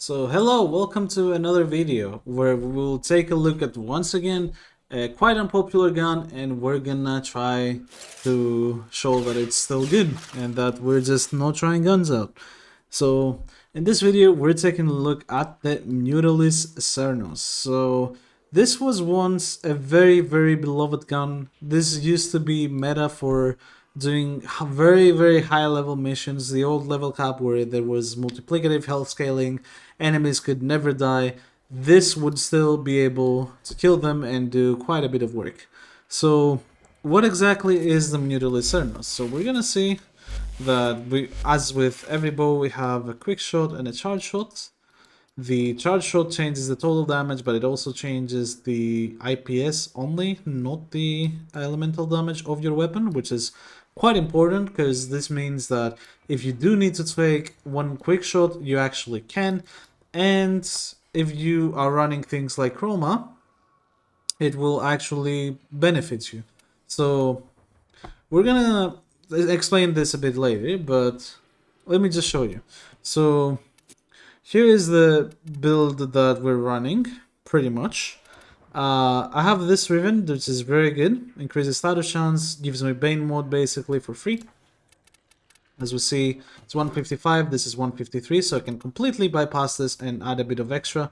So hello, welcome to another video where we will take a look at once again a quite unpopular gun, and we're gonna try to show that it's still good and that we're just not trying guns out. So in this video we're taking a look at the Mutalist Cernos. So this was once a very beloved gun. This used to be meta for doing very high level missions, the old level cap where there was multiplicative health scaling, enemies could never die. This would still be able to kill them and do quite a bit of work. So what exactly is the Mutalist Cernos? So we're gonna see that as with every bow, we have a quick shot and a charge shot. The charge shot changes the total damage, but it also changes the IPS only, not the elemental damage of your weapon, which is quite important because this means that if you do need to take one quick shot, you actually can. And if you are running things like chroma, it will actually benefit you. So we're gonna explain this a bit later, but let me just show you. So here is the build that we're running, pretty much. I have this Riven, which is very good. Increases status chance, gives me Bane mode basically for free. As we see, it's 155, this is 153, so I can completely bypass this and add a bit of extra.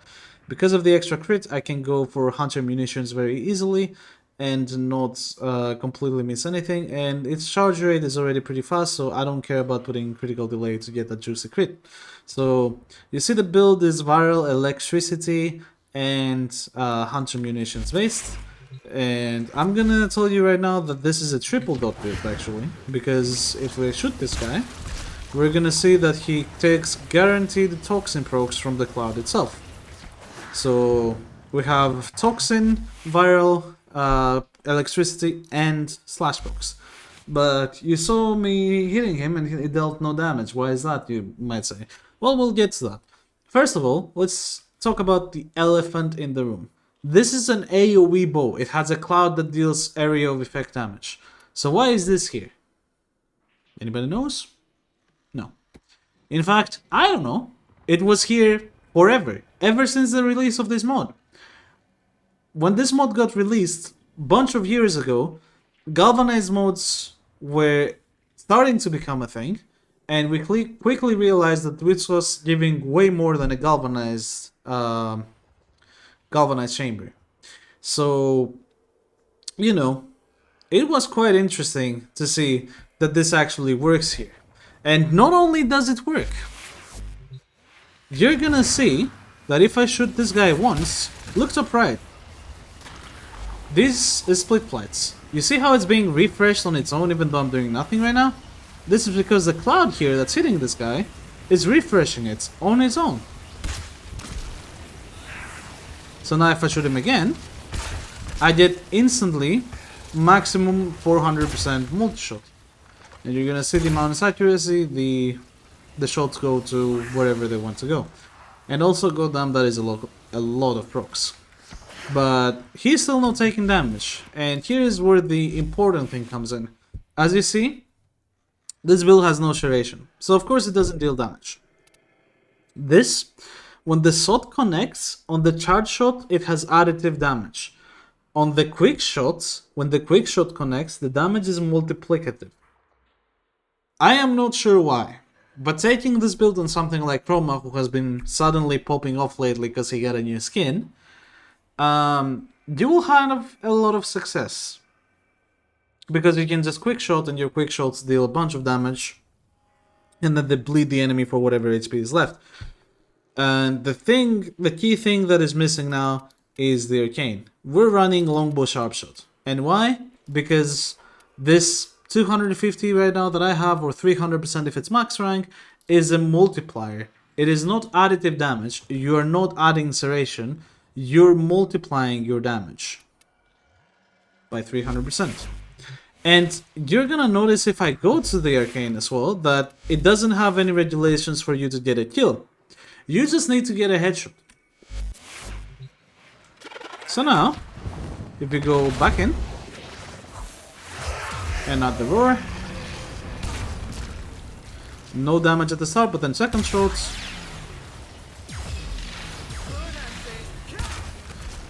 Because of the extra crit, I can go for Hunter munitions very easily and not completely miss anything. And its charge rate is already pretty fast, so I don't care about putting critical delay to get that juicy crit. So you see the build is viral, electricity, and Hunter munitions based. And I'm gonna tell you right now that this is a triple dot build actually, because if we shoot this guy, we're gonna see that he takes guaranteed toxin procs from the cloud itself. So we have toxin, viral, electricity, and slash procs. But you saw me hitting him and he dealt no damage. Why is that, you might say? Well, we'll get to that. First of all, let's talk about the elephant in the room. This is an AoE bow. It has a cloud that deals area of effect damage. So why is this here? Anybody knows? No. In fact, I don't know. It was here forever. Ever since the release of this mod. When this mod got released a bunch of years ago, galvanized mods were starting to become a thing. And we quickly realized that this was giving way more than a galvanized chamber. So, you know, it was quite interesting to see that this actually works here. And not only does it work, you're gonna see that if I shoot this guy once, look top right. This is split plates. You see how it's being refreshed on its own even though I'm doing nothing right now? This is because the cloud here that's hitting this guy is refreshing it on its own. So now if I shoot him again, I get instantly maximum 400% multi-shot. And you're gonna see the mountain's accuracy, the shots go to wherever they want to go. And also, goddamn, that is a lot of procs. But he's still not taking damage. And here is where the important thing comes in. As you see, this build has no serration. So of course it doesn't deal damage. This, when the shot connects, on the charge shot, it has additive damage. On the quick shots, when the quick shot connects, the damage is multiplicative. I am not sure why, but taking this build on something like Chroma, who has been suddenly popping off lately because he got a new skin, you will have a lot of success. Because you can just quick shot and your quick shots deal a bunch of damage and then they bleed the enemy for whatever HP is left. And the key thing that is missing now is the arcane. We're running longbow sharp shot. And why? Because this 250 right now that I have, or 300% if it's max rank, is a multiplier. It is not additive damage. You are not adding serration. You're multiplying your damage by 300%. And you're gonna notice if I go to the arcane as well, that it doesn't have any regulations for you to get a kill. You just need to get a headshot. So now, if we go back in, and at the roar, no damage at the start, but then second shots,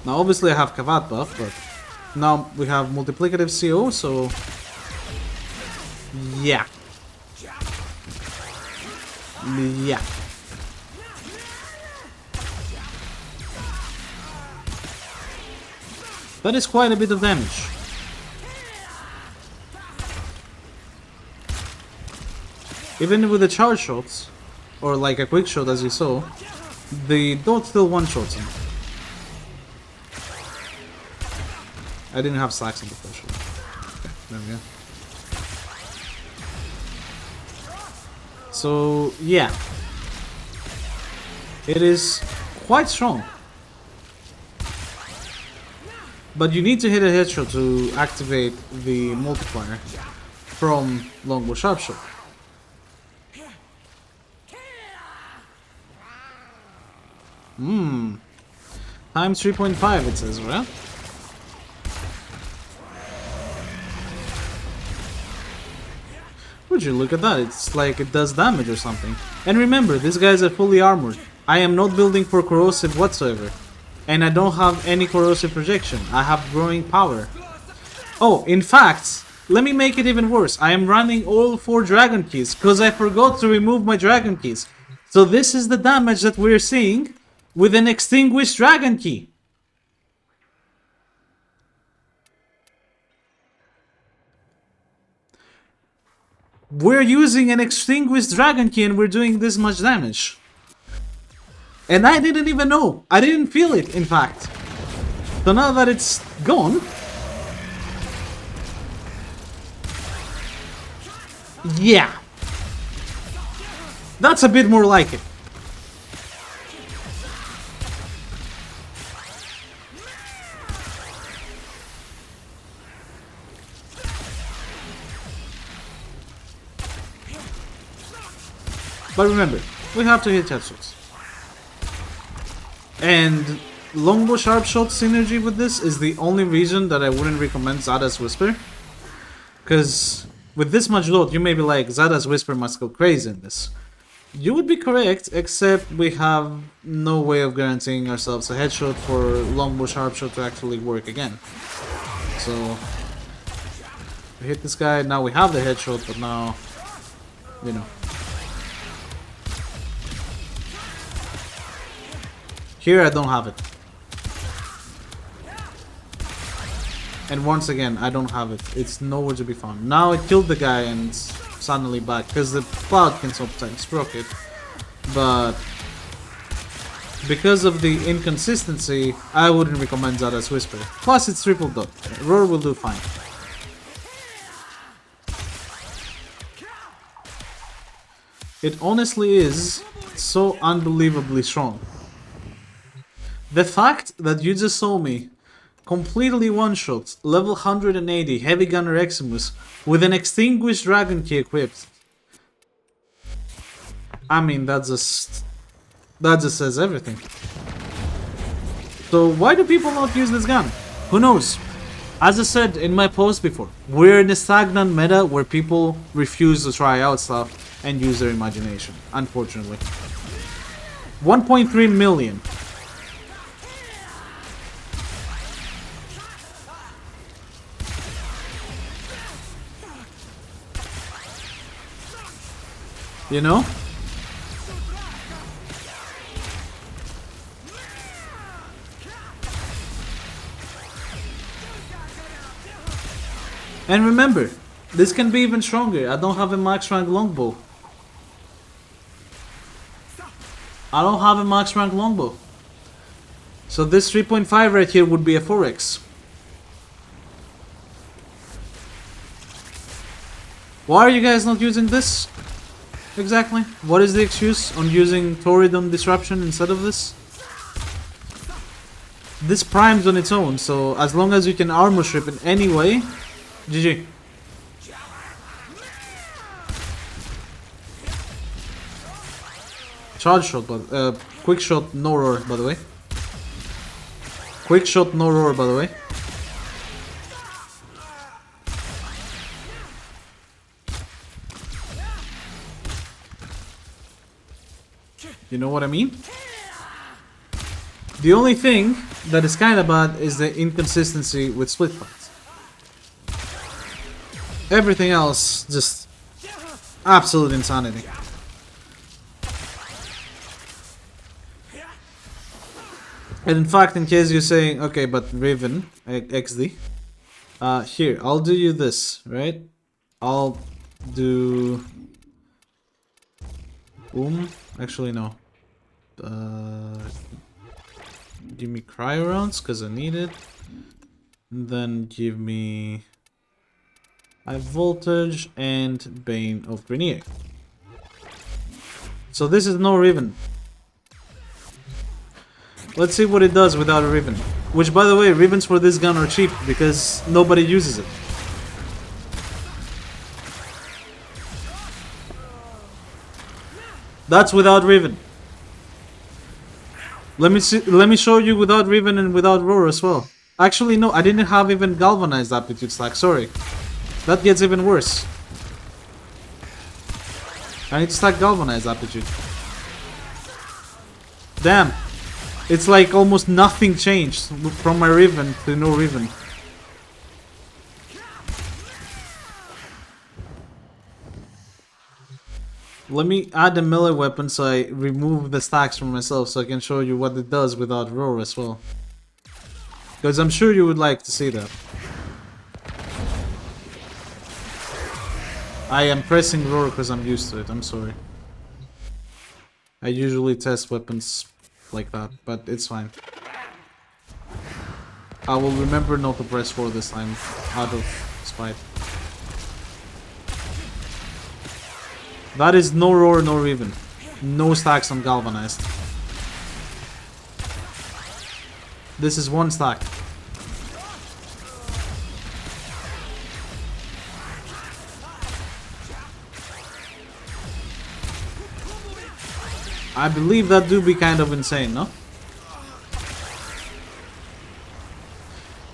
Now obviously I have Kavat buff, but now we have multiplicative CO, so yeah. Yeah. That is quite a bit of damage. Even with the charge shots, or like a quick shot as you saw, the dot still one-shots him. I didn't have slacks on the first shot. Okay, there we go. So, yeah. It is quite strong. But you need to hit a headshot to activate the multiplier from longbow sharpshot. Times 3.5 it says, right? Would you look at that? It's like it does damage or something. And remember, these guys are fully armored. I am not building for corrosive whatsoever. And I don't have any corrosive projection. I have growing power. Oh, in fact, let me make it even worse. I am running all 4 dragon keys because I forgot to remove my dragon keys. So this is the damage that we're seeing with an extinguished dragon key. We're using an extinguished dragon key and we're doing this much damage. And I didn't even know. I didn't feel it, in fact. So now that it's gone... yeah. That's a bit more like it. But remember, we have to hit headshots. And longbow sharpshot synergy with this is the only reason that I wouldn't recommend Zada's Whisper. Because with this much load, you may be like, Zada's Whisper must go crazy in this. You would be correct, except we have no way of guaranteeing ourselves a headshot for longbow sharpshot to actually work again. So, we hit this guy, now we have the headshot, but now, you know. Here I don't have it. And once again, I don't have it. It's nowhere to be found. Now it killed the guy and it's suddenly back. Because the cloud can sometimes proc it. But because of the inconsistency, I wouldn't recommend Zada's Whisper. Plus it's triple dot. Roar will do fine. It honestly is so unbelievably strong. The fact that you just saw me completely one-shot level 180 heavy gunner Eximus with an extinguished dragon key equipped. I mean, that just says everything. So why do people not use this gun? Who knows? As I said in my post before, we're in a stagnant meta where people refuse to try out stuff and use their imagination, unfortunately. 1.3 million. You know? And remember, this can be even stronger. I don't have a max rank longbow. I don't have a max rank longbow. So this 3.5 right here would be a 4x. Why are you guys not using this? Exactly. What is the excuse on using Torridon Disruption instead of this? This primes on its own, so as long as you can armor strip in any way, GG. Charge shot, but quick shot, no roar, by the way. Quick shot, no roar, by the way. You know what I mean? The only thing that is kind of bad is the inconsistency with split fights. Everything else, just absolute insanity. And in fact, in case you're saying, okay, but Raven, XD, here, I'll do you this, right? I'll do... Actually, no. Give me cryo rounds, because I need it. And then give me... high voltage and Bane of Grenier. So this is no Riven. Let's see what it does without a Riven. Which, by the way, Rivens for this gun are cheap because nobody uses it. That's without Riven. Let me show you without Riven and without Roar as well. Actually, no, I didn't have even galvanized aptitude stack. Sorry, that gets even worse. I need to stack galvanized aptitude. Damn. It's like almost nothing changed from my Riven to no Riven. Let me add a melee weapon so I remove the stacks from myself so I can show you what it does without Roar as well. Because I'm sure you would like to see that. I am pressing Roar because I'm used to it, I'm sorry. I usually test weapons like that, but it's fine. I will remember not to press 4 this time, out of spite. That is no Roar, no Riven. No stacks on galvanized. This is one stack. I believe that do be kind of insane, no?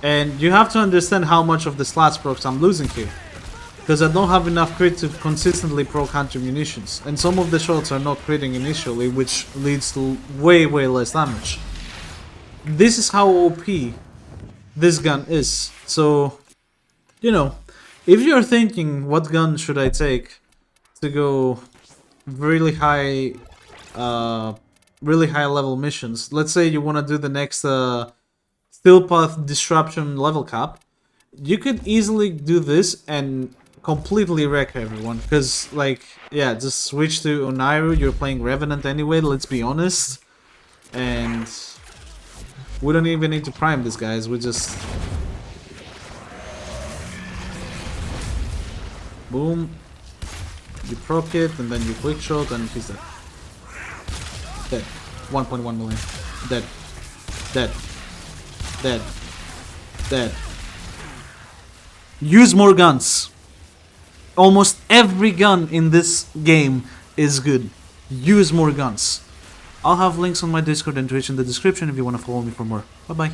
And you have to understand how much of the slats procs I'm losing here. Because I don't have enough crit to consistently proc hunter munitions. And some of the shots are not critting initially, which leads to way less damage. This is how OP this gun is. So, you know, if you're thinking what gun should I take to go really high level missions. Let's say you want to do the next Steel Path Disruption level cap. You could easily do this and completely wreck everyone. Because, like, yeah, just switch to Onairu. You're playing Revenant anyway, let's be honest. And we don't even need to prime these guys. We just... boom. You proc it, and then you quick shot, and he's dead. Dead. 1.1 million. Dead. Dead. Dead. Dead. Use more guns. Almost every gun in this game is good. Use more guns. I'll have links on my Discord and Twitch in the description if you want to follow me for more. Bye bye.